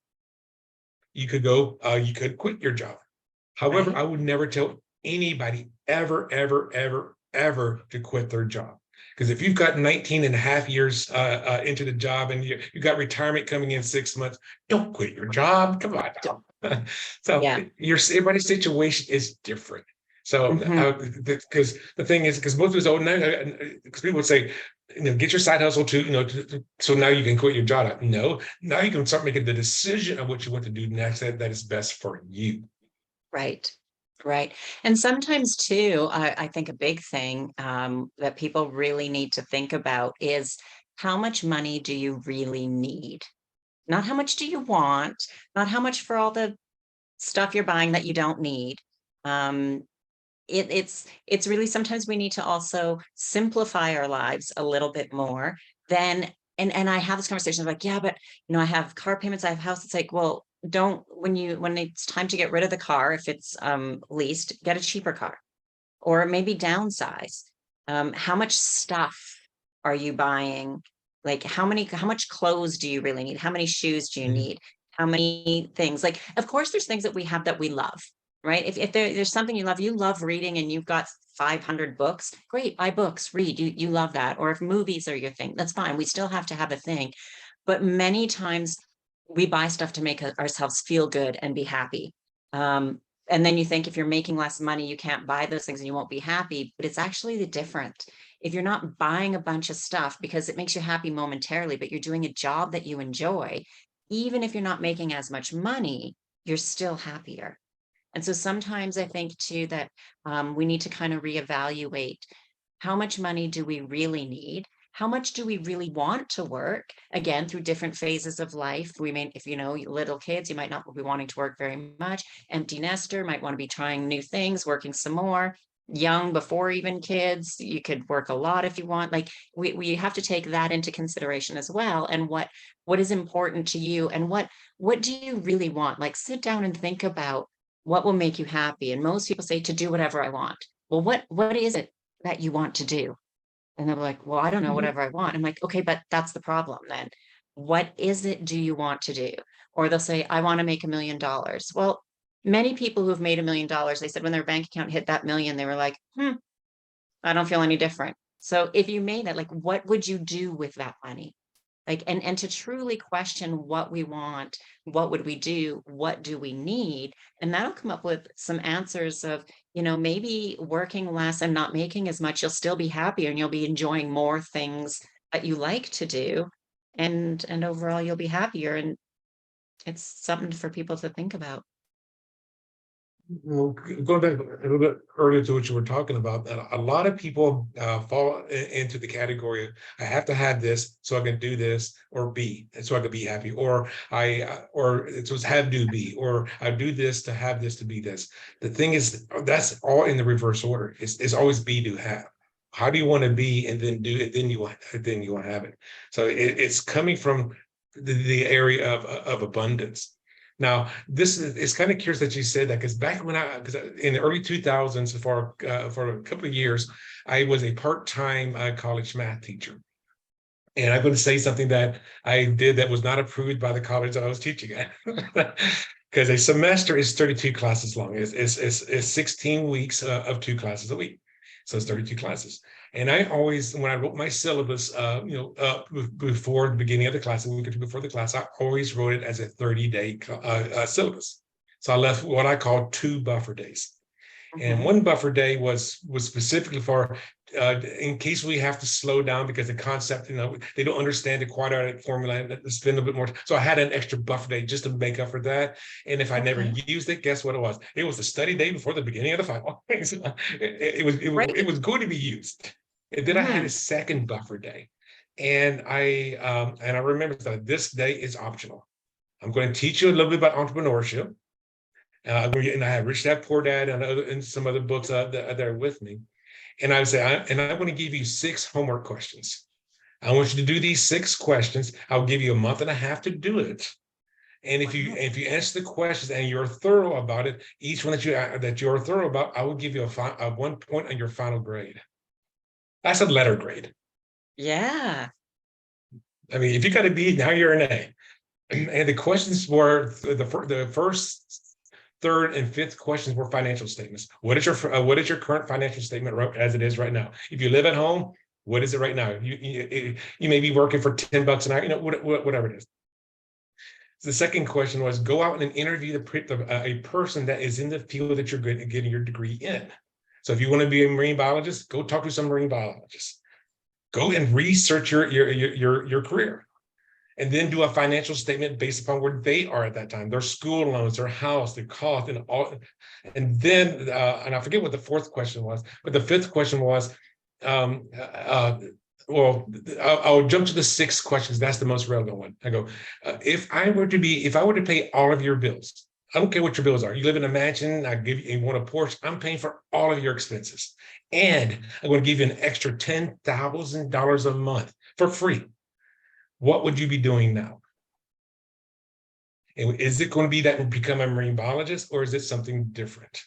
Speaker 2: You could quit your job. However,
Speaker 1: Right.
Speaker 2: I would never tell anybody ever, ever, ever, ever to quit their job. Because if you've got 19 and a half years into the job and you got retirement coming in 6 months, don't quit your job. Come on now. So
Speaker 1: Yeah.
Speaker 2: everybody's situation is different. So
Speaker 1: Mhm.
Speaker 2: because the thing is, because most of us, because people would say, get your side hustle too, so now you can quit your job. No, now you can start making the decision of what you want to do next that is best for you.
Speaker 1: Right. Right. And sometimes too, I think a big thing, that people really need to think about is, how much money do you really need? Not how much do you want, not how much for all the stuff you're buying that you don't need. Um, it's really, sometimes we need to also simplify our lives a little bit more than, and I have this conversation like, yeah, but I have car payments, I have house. It's like, well, don't, when it's time to get rid of the car, if it's leased, get a cheaper car or maybe downsize. How much stuff are you buying? Like how much clothes do you really need? How many shoes do you
Speaker 2: Mhm.
Speaker 1: need? How many things? Like, of course, there's things that we have that we love, right? If there's something you love reading and you've got 500 books, great, buy books, read. You love that. Or if movies are your thing, that's fine. We still have to have a thing. But many times we buy stuff to make ourselves feel good and be happy. Um, and then you think if you're making less money, you can't buy those things and you won't be happy. But it's actually the different. If you're not buying a bunch of stuff because it makes you happy momentarily, but you're doing a job that you enjoy, even if you're not making as much money, you're still happier. And so sometimes I think too that we need to kind of reevaluate, how much money do we really need? how much do we really want to work? Again, through different phases of life. We may, if you know, little kids, you might not be wanting to work very much. Empty nester might want to be trying new things, working some more. Young before even kids, you could work a lot if you want. Like we have to take that into consideration as well. And what is important to you, and what do you really want? Like sit down and think about what will make you happy. And most people say to do whatever I want. Well, what is it that you want to do? And they're like, well, I don't know,
Speaker 2: Mhm.
Speaker 1: whatever I want. I'm like, okay, but that's the problem then. What is it do you want to do? Or they'll say, I want to make $1 million. Well, many people who've made $1 million, they said when their bank account hit that million, they were like, I don't feel any different. So if you made it, like, what would you do with that money? Like, and to truly question what we want, what would we do, what do we need? And that'll come up with some answers of, maybe working less and not making as much, you'll still be happier and you'll be enjoying more things that you like to do. And overall you'll be happier. And it's something for people to think about.
Speaker 2: Well, going back a little bit earlier to what you were talking about, a lot of people fall into the category of, I have to have this so I can do this, or be, and so I can be happy, or or it was have, do, be, or I do this to have this to be this. The thing is, that's all in the reverse order. It's always be, do, have. How do you want to be, and then do it, then you want, to have it. So it's coming from the area of abundance. Now, this is, it's kind of curious that you said that, because back when because in the early 2000s, for a couple of years, I was a part-time college math teacher. And I'm going to say something that I did that was not approved by the college that I was teaching at. Because a semester is 32 classes long. It's 16 weeks of 2 classes a week. So it's 32 classes. And I always, when I wrote my syllabus, before the beginning of the class, a week or two before the class, I always wrote it as a 30-day syllabus. So I left what I call 2 buffer days. And
Speaker 1: Mhm.
Speaker 2: one buffer day was specifically for in case we have to slow down because the concept, they don't understand the quadratic formula and spend a bit more. So I had an extra buffer day just to make up for that. And if I never
Speaker 1: Okay.
Speaker 2: used it, guess what it was? It was the study day before the beginning of the final. It
Speaker 1: Great.
Speaker 2: was going to be used. And then I had a
Speaker 1: Hmm.
Speaker 2: second buffer day. And I remember that this day is optional. I'm going to teach you a little bit about entrepreneurship. And I have Rich Dad Poor Dad and some other books that are with me. And I would say, I'm going to give you 6 homework questions. I want you to do these 6 questions. I'll give you a month and a half to do it. And
Speaker 1: Wow.
Speaker 2: if you answer the questions and you're thorough about it, each one that you're thorough about, I will give you a 1 point on your final grade. That's a letter grade.
Speaker 1: Yeah.
Speaker 2: I mean, if you got a B, now you're an A. And the questions were the first, third, and fifth questions were financial statements. What is your current financial statement as it is right now? If you live at home, what is it right now? You may be working for $10 an hour, whatever it is. The second question was, go out and interview a person that is in the field that you're getting your degree in. So if you want to be a marine biologist, go talk to some marine biologists. Go and research your career, and then do a financial statement based upon where they are at that time, their school loans, their house, their cost, and all. And then, and I forget what the fourth question was, but the fifth question was, um, uh, well, I'll jump to the 6th questions. That's the most relevant one. I go, if I were to pay all of your bills, I don't care what your bills are. You live in a mansion, you want a Porsche, I'm paying for all of your expenses. And I'm going to give you an extra $10,000 a month for free. What would you be doing now? And is it going to be that and become a marine biologist, or is it something different?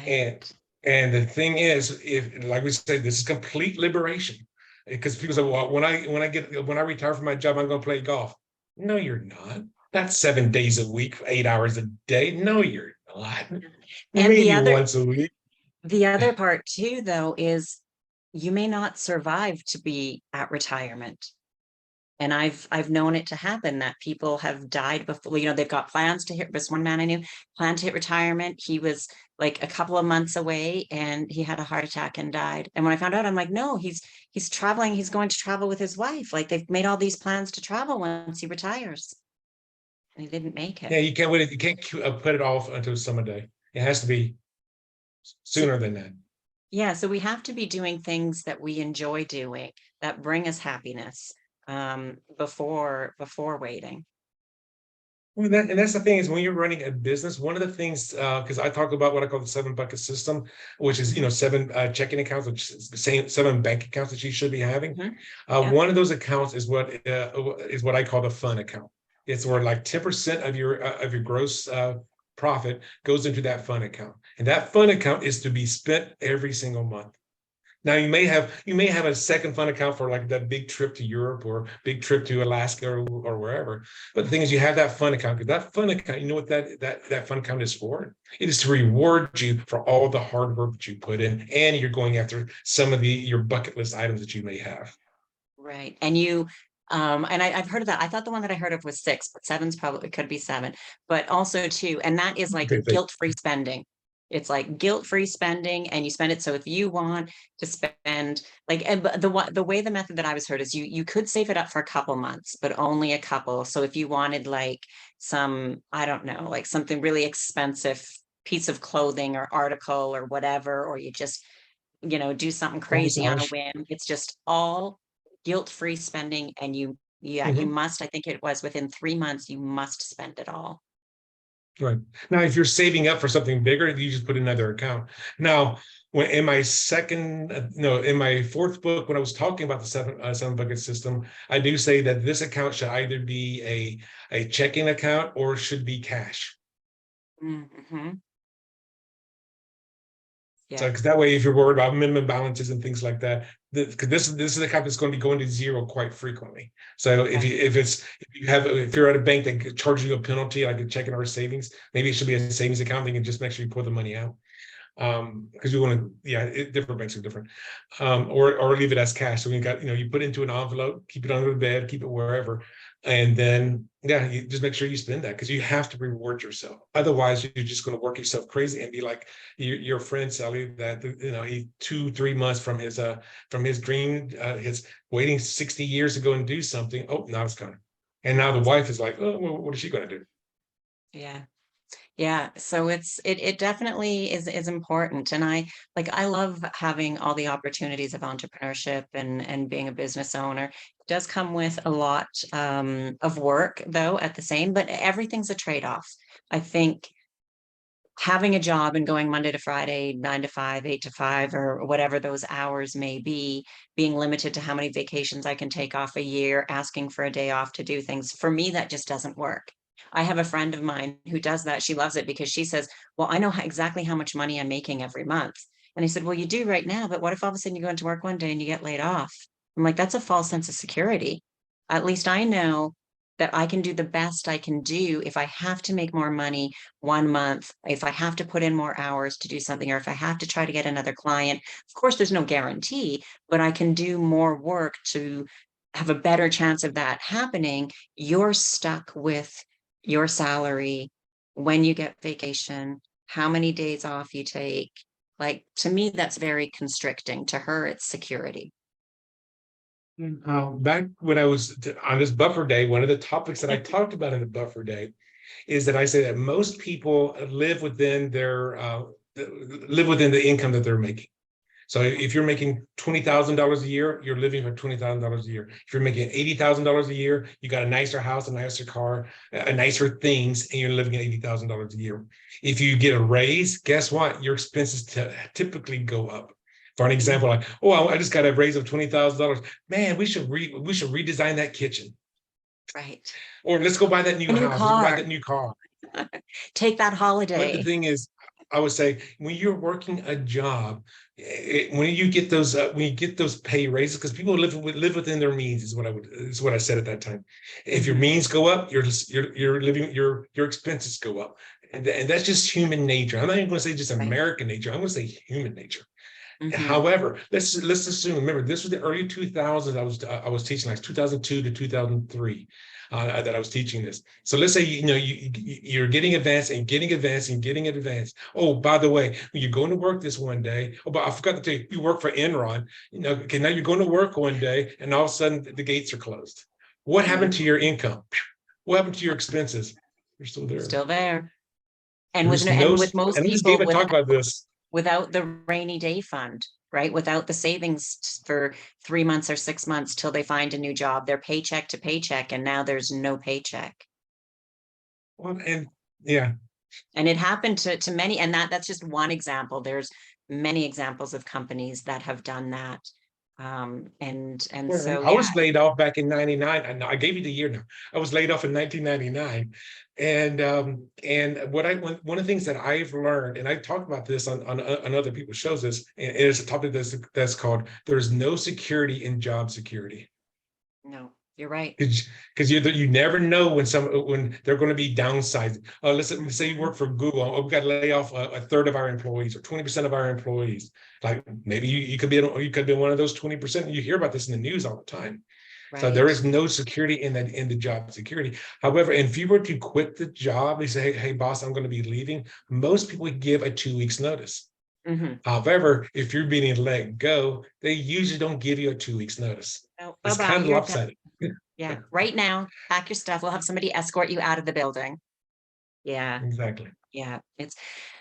Speaker 2: And
Speaker 1: Right.
Speaker 2: the thing is, if, like we said, this is complete liberation. Because people say, well, when I retire from my job, I'm going to play golf. No, you're not. Not 7 days a week, 8 hours a day. No, you're not.
Speaker 1: And
Speaker 2: Maybe once a week.
Speaker 1: the other part too, though, is you may not survive to be at retirement. And I've known it to happen that people have died before, they've got plans to hit, this one man I knew planned to hit retirement. He was like a couple of months away and he had a heart attack and died. And when I found out, I'm like, no, he's traveling, he's going to travel with his wife. Like they've made all these plans to travel once he retires. And he didn't make it.
Speaker 2: Yeah, you can't wait. You can't put it off until summer day. It has to be
Speaker 1: So
Speaker 2: sooner than that.
Speaker 1: Yeah, so we have to be doing things that we enjoy doing, that bring us happiness, before waiting.
Speaker 2: Well, and that's the thing is when you're running a business, one of the things, because I talk about what I call the 7 bucket system, which is,
Speaker 1: Mhm,
Speaker 2: seven checking accounts, which is the same 7 bank accounts that you should be having.
Speaker 1: mhm. Yep,
Speaker 2: One of those accounts is what I call the fun account. It's where like 10% of your gross profit goes into that fun account, and that fun account is to be spent every single month. Now you may have a second fund account for like that big trip to Europe or big trip to Alaska or wherever. But the thing is, you have that fund account because that fund account, you know what that fund account is for? It is to reward you for all the hard work that you put in, and you're going after some of your bucket list items that you may have.
Speaker 1: right. And I've heard of that. I thought the one that I heard of was 6, but seven's probably could be 7, but also 2, and that is like
Speaker 2: Okay,
Speaker 1: guilt-free spending. It's like guilt-free spending, and you spend it. So if you want to spend like, and but the way the method that I was heard is you could save it up for a couple months, but only a couple. So if you wanted like some, I don't know, like something really expensive piece of clothing or article or whatever, or you just do something crazy on a
Speaker 2: massage.
Speaker 1: whim. It's just all guilt-free spending, and you
Speaker 2: Mhm.
Speaker 1: must, I think it was within 3 months, you must spend it all.
Speaker 2: Right. Now, if you're saving up for something bigger, you just put another account. Now, when in my second, no, in my fourth book, when I was talking about the 7 bucket system, I do say that this account should either be a checking account or should be cash.
Speaker 1: Mhm.
Speaker 2: So,
Speaker 1: Yeah.
Speaker 2: because that way, if you're worried about minimum balances and things like that, because this is a account that's going to be going to zero quite frequently. So
Speaker 1: Right.
Speaker 2: if you're at a bank that charges you a penalty like a checking or a savings, maybe it should be a savings account. They can just make sure you pull the money out. Because we want to, yeah, different banks are different. Or leave it as cash. So we got, you put it into an envelope, keep it under the bed, keep it wherever, and then yeah, you just make sure you spend that because you have to reward yourself. Otherwise, you're just going to work yourself crazy and be like your friend Sally that he 2 3 months from his dream, his waiting 60 years to go and do something. Oh, now it's coming, and now the wife is like, oh, well, what is she going to do?
Speaker 1: Yeah. Yeah, so it definitely is important. And I love having all the opportunities of entrepreneurship and being a business owner. It does come with a lot of work though at the same, but everything's a trade-off. I think having a job and going Monday to Friday, 9 to 5, 8 to 5, or whatever those hours may be, being limited to how many vacations I can take off a year, asking for a day off to do things, for me, that just doesn't work. I have a friend of mine who does that. She loves it because she says, well, I know exactly how much money I'm making every month. And I said, well, you do right now, but what if all of a sudden you go into work one day and you get laid off? I'm like, that's a false sense of security. At least I know that I can do the best I can do. If I have to make more money 1 month, if I have to put in more hours to do something, or if I have to try to get another client, of course, there's no guarantee, but I can do more work to have a better chance of that happening. You're stuck with your salary, when you get vacation, how many days off you take. Like, to me, that's very constricting. To her, it's security.
Speaker 2: Back when I was on this buffer day, one of the topics that I talked about in the buffer day is that I say that most people live within the income that they're making. So if you're making $20,000 a year, you're living for $20,000 a year. If you're making $80,000 a year, you got a nicer house, a nicer car, a nicer things, and you're living at $80,000 a year. If you get a raise, guess what? Your expenses typically go up. For an
Speaker 1: Mhm.
Speaker 2: example, like, oh, I just got a raise of $20,000. Man, we should redesign that kitchen,
Speaker 1: Right.
Speaker 2: or let's go buy that
Speaker 1: A
Speaker 2: new
Speaker 1: new
Speaker 2: house. Let's go buy that
Speaker 1: car.
Speaker 2: new car.
Speaker 1: Take that
Speaker 2: But the
Speaker 1: holiday.
Speaker 2: thing is, I would say when you're working a job, when you get those pay raises, because people live within their means is what I said at that time. If your
Speaker 1: Mhm.
Speaker 2: means go up, you're living your expenses go up, and that's just human nature. I'm not even going to say just
Speaker 1: Right.
Speaker 2: American nature. I'm going to say human nature.
Speaker 1: Mhm.
Speaker 2: However, let's assume. Remember, this was the early 2000s. I was teaching like 2002 to 2003 that I was teaching this. So let's say you're getting advanced and getting advanced and getting advanced. Oh, by the way, when you're going to work this one day. Oh, but I forgot to tell you, you work for Enron. Okay, now you're going to work one day, and all of a sudden the gates are closed. What happened to
Speaker 1: Mhm.
Speaker 2: your income? What happened to your expenses? They're still there.
Speaker 1: Still there. And with
Speaker 2: There's
Speaker 1: no,
Speaker 2: no,
Speaker 1: and with most
Speaker 2: and I just gave
Speaker 1: people
Speaker 2: a
Speaker 1: with
Speaker 2: talk about this.
Speaker 1: without the rainy day fund, right? Without the savings for 3 months or 6 months till they find a new job, they're paycheck to paycheck, and now there's no paycheck.
Speaker 2: Well, and yeah.
Speaker 1: And it happened to many, and that's just one example. There's many examples of companies that have done that. And
Speaker 2: Well,
Speaker 1: so
Speaker 2: I
Speaker 1: yeah.
Speaker 2: was laid off back in '99. I gave you the year now. I was laid off in 1999, and one of the things that I've learned, and I talked about this on other people's shows, is a topic that's called "There's no security in job security."
Speaker 1: No, you're right.
Speaker 2: Because you never know when they're going to be downsized. Let's say you
Speaker 1: Mhm.
Speaker 2: work for Google. Oh, we've got to lay off a third of our employees or 20% of our employees. Like maybe you could be one of those 20%. You hear about this in the news all the time. So there
Speaker 1: Right.
Speaker 2: is no security in the job security. However, if you were to quit the job, you say, hey boss, I'm going to be leaving. Most people would give a 2 weeks notice.
Speaker 1: Hmm.
Speaker 2: However, if you're being let go, they usually don't give you a 2 weeks notice.
Speaker 1: Oh,
Speaker 2: It's
Speaker 1: bye-bye,
Speaker 2: kind of
Speaker 1: you're done.
Speaker 2: lopsided.
Speaker 1: Yeah, right now, pack your stuff. We'll have somebody escort you out of the building. Yeah,
Speaker 2: Exactly.
Speaker 1: yeah. It's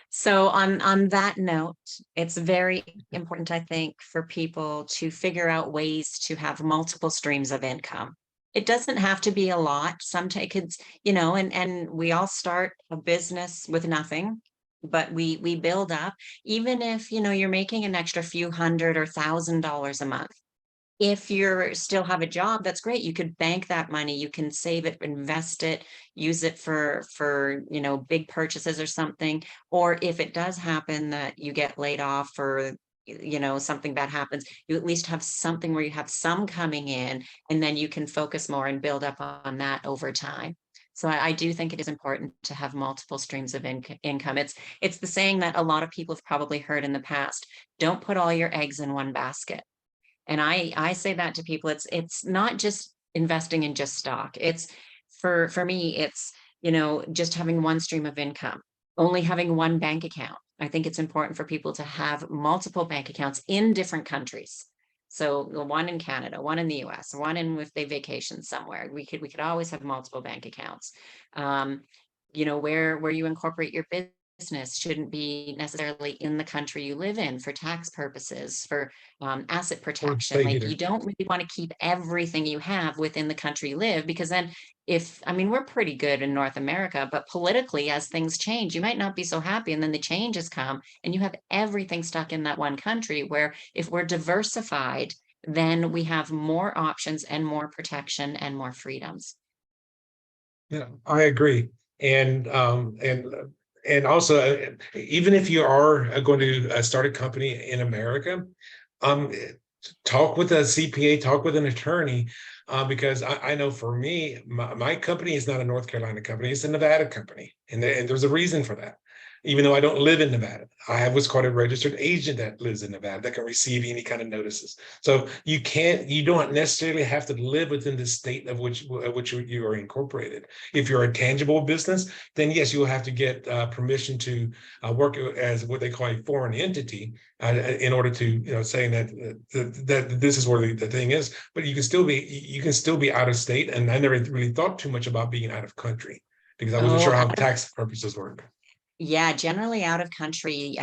Speaker 1: so on that note, it's very important, I think, for people to figure out ways to have multiple streams of income. It doesn't have to be a lot. Sometimes it's, and we all start a business with nothing, but we build up. Even if, you're making an extra few hundred or $1,000 a month, if you're still have a job, that's great. You could bank that money, you can save it, invest it, use it for big purchases or something. Or if it does happen that you get laid off or something bad happens, you at least have something where you have some coming in, and then you can focus more and build up on that over time. So I do think it is important to have multiple streams of income. It's the saying that a lot of people have probably heard in the past: don't put all your eggs in one basket. And I say that to people. It's not just investing in just stock. It's for me, it's, just having one stream of income, only having one bank account. I think it's important for people to have multiple bank accounts in different countries. So one in Canada, one in the US, one in if they vacation somewhere. We could always have multiple bank accounts. Um, where you incorporate your business shouldn't be necessarily in the country you live in for tax purposes, for asset
Speaker 2: Or
Speaker 1: protection.
Speaker 2: stay
Speaker 1: Like, you
Speaker 2: either.
Speaker 1: don't really want to keep everything you have within the country you live, because then we're pretty good in North America, but politically, as things change, you might not be so happy. And then the changes come and you have everything stuck in that one country, where if we're diversified, then we have more options and more protection and more freedoms.
Speaker 2: Yeah, I agree. And and also, even if you are going to start a company in America, um, talk with a CPA, talk with an attorney, because I know for me, my company is not a North Carolina company; it's a Nevada company, and there's a reason for that. Even though I don't live in Nevada, I have what's called a registered agent that lives in Nevada that can receive any kind of notices. So you don't necessarily have to live within the state of which you are incorporated. If you're a tangible business, then yes, you will have to get permission to work as what they call a foreign entity in order to, saying that this is where the thing is. But you can still be out of state, and I never really thought too much about being out of country because I wasn't
Speaker 1: Oh,
Speaker 2: sure how tax purposes work.
Speaker 1: yeah, generally out of country,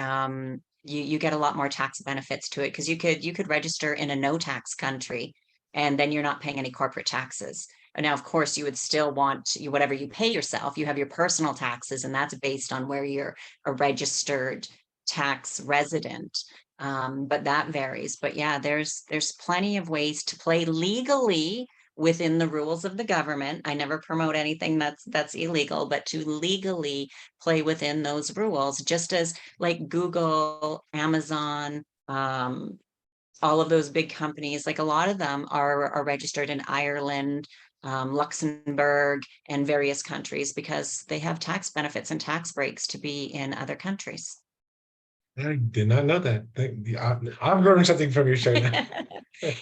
Speaker 1: you get a lot more tax benefits to it, because you could register in a no tax country, and then you're not paying any corporate taxes. And now, of course, you would still want whatever you pay yourself. You have your personal taxes, and that's based on where you're a registered tax resident. But that varies. But yeah, there's plenty of ways to play legally within the rules of the government. I never promote anything that's illegal, but to legally play within those rules, just as like Google, Amazon, all of those big companies, like a lot of them are registered in Ireland, Luxembourg, and various countries, because they have tax benefits and tax breaks to be in other countries.
Speaker 2: I did not know that. I've learned something from your show now.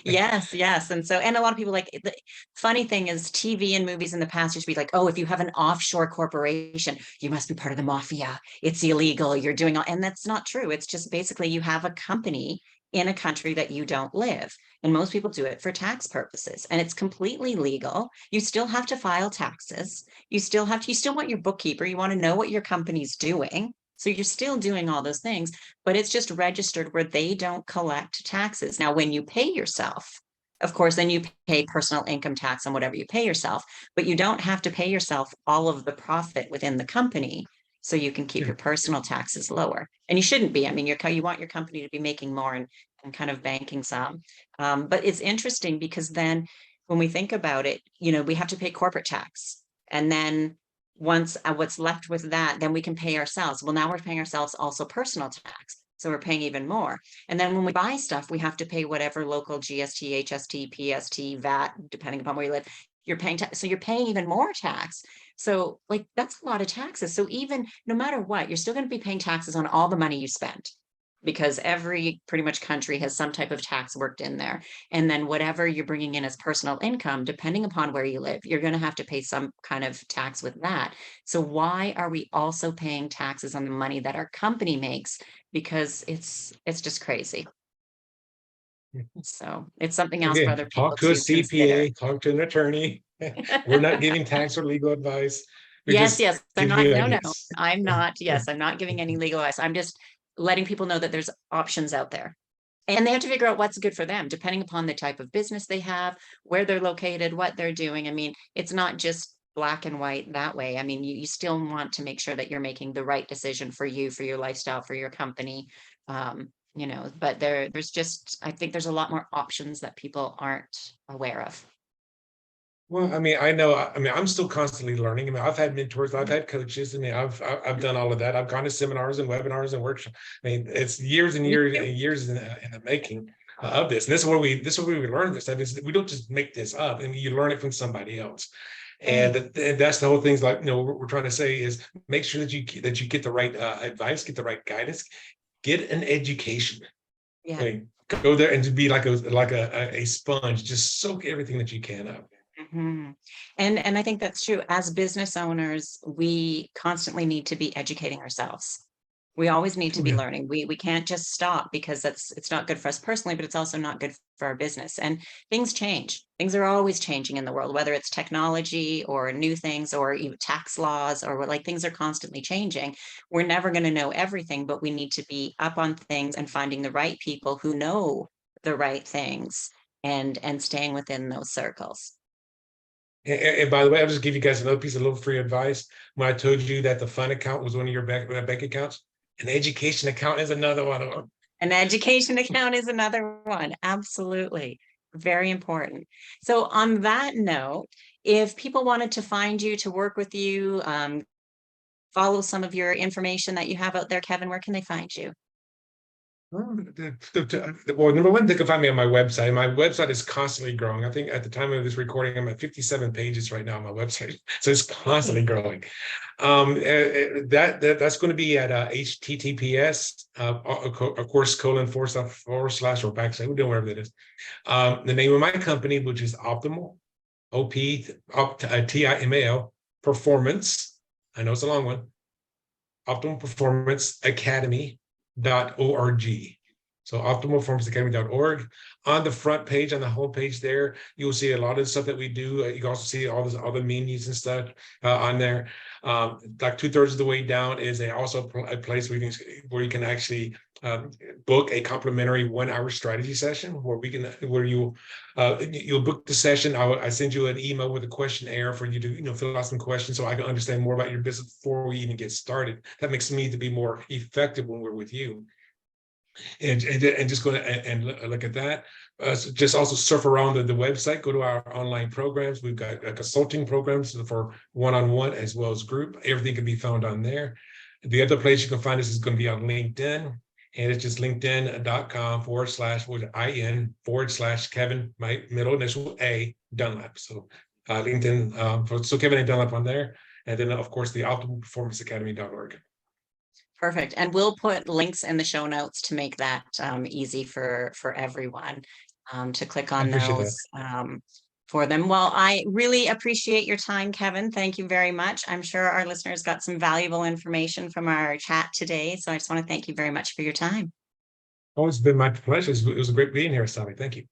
Speaker 1: Yes, yes. And a lot of people, like, the funny thing is, TV and movies in the past used to be like, oh, if you have an offshore corporation, you must be part of the mafia. It's illegal. You're doing all, and that's not true. It's just basically you have a company in a country that you don't live. And most people do it for tax purposes, and it's completely legal. You still have to file taxes. You still want your bookkeeper. You want to know what your company's doing. So you're still doing all those things, but it's just registered where they don't collect taxes. Now, when you pay yourself, of course, then you pay personal income tax on whatever you pay yourself, but you don't have to pay yourself all of the profit within the company. So you can keep
Speaker 2: Yeah.
Speaker 1: your personal taxes lower. And you shouldn't be. I mean, you want your company to be making more and kind of banking some. But it's interesting because then when we think about it, we have to pay corporate tax. And then once what's left with that, then we can pay ourselves. Well, now we're paying ourselves also personal tax. So we're paying even more. And then when we buy stuff, we have to pay whatever local GST, HST, PST, VAT, depending upon where you live. You're paying tax. So you're paying even more tax. So like that's a lot of taxes. So even no matter what, you're still going to be paying taxes on all the money you spent because every pretty much country has some type of tax worked in there. And then whatever you're bringing in as personal income, depending upon where you live, you're going to have to pay some kind of tax with that. So why are we also paying taxes on the money that our company makes? Because it's just crazy. So it's something else for
Speaker 2: Again,
Speaker 1: other
Speaker 2: talk
Speaker 1: people
Speaker 2: to a
Speaker 1: to consider.
Speaker 2: CPA, talk to an attorney. We're not giving tax or legal advice. We're
Speaker 1: Yes,
Speaker 2: just
Speaker 1: yes. I'm
Speaker 2: giving
Speaker 1: not,
Speaker 2: you
Speaker 1: no,
Speaker 2: ideas.
Speaker 1: I'm not. Yes, I'm not giving any legal advice. I'm just letting people know that there's options out there. And they have to figure out what's good for them, depending upon the type of business they have, where they're located, what they're doing. I mean, it's not just black and white that way. I mean, you still want to make sure that you're making the right decision for you, for your lifestyle, for your company. But there's just, I think there's a lot more options that people aren't aware of.
Speaker 2: Well, I mean, I know, I mean, I'm still constantly learning. I mean, I've had mentors, I've had coaches. I mean, I've done all of that. I've gone to seminars and webinars and workshops. I mean, it's years and
Speaker 1: Me
Speaker 2: years
Speaker 1: too.
Speaker 2: and years in the making of this. And this is where we learn this stuff. Is we don't just make this up, and you learn it from somebody else. And,
Speaker 1: Right.
Speaker 2: and that's the whole thing. Is like, what we're trying to say is make sure that you get the right advice, get the right guidance, get an education. I
Speaker 1: Yeah.
Speaker 2: mean, go there and to be like a sponge, just soak everything that you can up.
Speaker 1: Mhm. And I think that's true. As business owners, we constantly need to be educating ourselves. We always need to
Speaker 2: Oh,
Speaker 1: be
Speaker 2: yeah.
Speaker 1: learning. We can't just stop because it's not good for us personally, but it's also not good for our business. And things change. Things are always changing in the world, whether it's technology or new things or even tax laws or like things are constantly changing. We're never going to know everything, but we need to be up on things and finding the right people who know the right things and staying within those circles.
Speaker 2: And by the way, I'll just give you guys another piece of little free advice. When I told you that the fund account was one of your bank accounts, an education account is another one of them.
Speaker 1: An education account is another one. Absolutely. Very important. So on that note, if people wanted to find you to work with you, follow some of your information that you have out there, Kevin, where can they find you?
Speaker 2: Well, number one, they can find me on my website. My website is constantly growing. I think at the time of this recording, I'm at 57 pages right now on my website. So it's constantly growing. That's going to be at HTTPS, of course, colon forward slash or backslash, we're doing whatever that is. The name of my company, which is Optimal, TIMAL, Performance. I know it's a long one. Optimal Performance Academy.org. So optimalperformanceacademy.org. On the front page, on the homepage there, you'll see a lot of the stuff that we do. You can also see all the menus and stuff on there. Like 2/3 of the way down is also a place where you can actually book a complimentary 1-hour strategy session where you'll book the session. I send you an email with a questionnaire for you to fill out some questions so I can understand more about your business before we even get started. That makes me to be more effective when we're with you. And just go and look at that. So just also surf around the website, go to our online programs. We've got consulting programs for one-on-one as well as group. Everything can be found on there. The other place you can find us is going to be on LinkedIn. And it's just linkedin.com/IN/Kevin, my middle initial A, Dunlap. So LinkedIn, so Kevin A. Dunlap on there. And then, of course, the optimalperformanceacademy.org.
Speaker 1: Perfect. And we'll put links in the show notes to make that easy for everyone to click
Speaker 2: I
Speaker 1: on
Speaker 2: appreciate that.
Speaker 1: those for them. Well, I really appreciate your time, Kevin. Thank you very much. I'm sure our listeners got some valuable information from our chat today. So I just want to thank you very much for your time.
Speaker 2: Oh, it's been my pleasure. It was great being here, Sally. Thank you.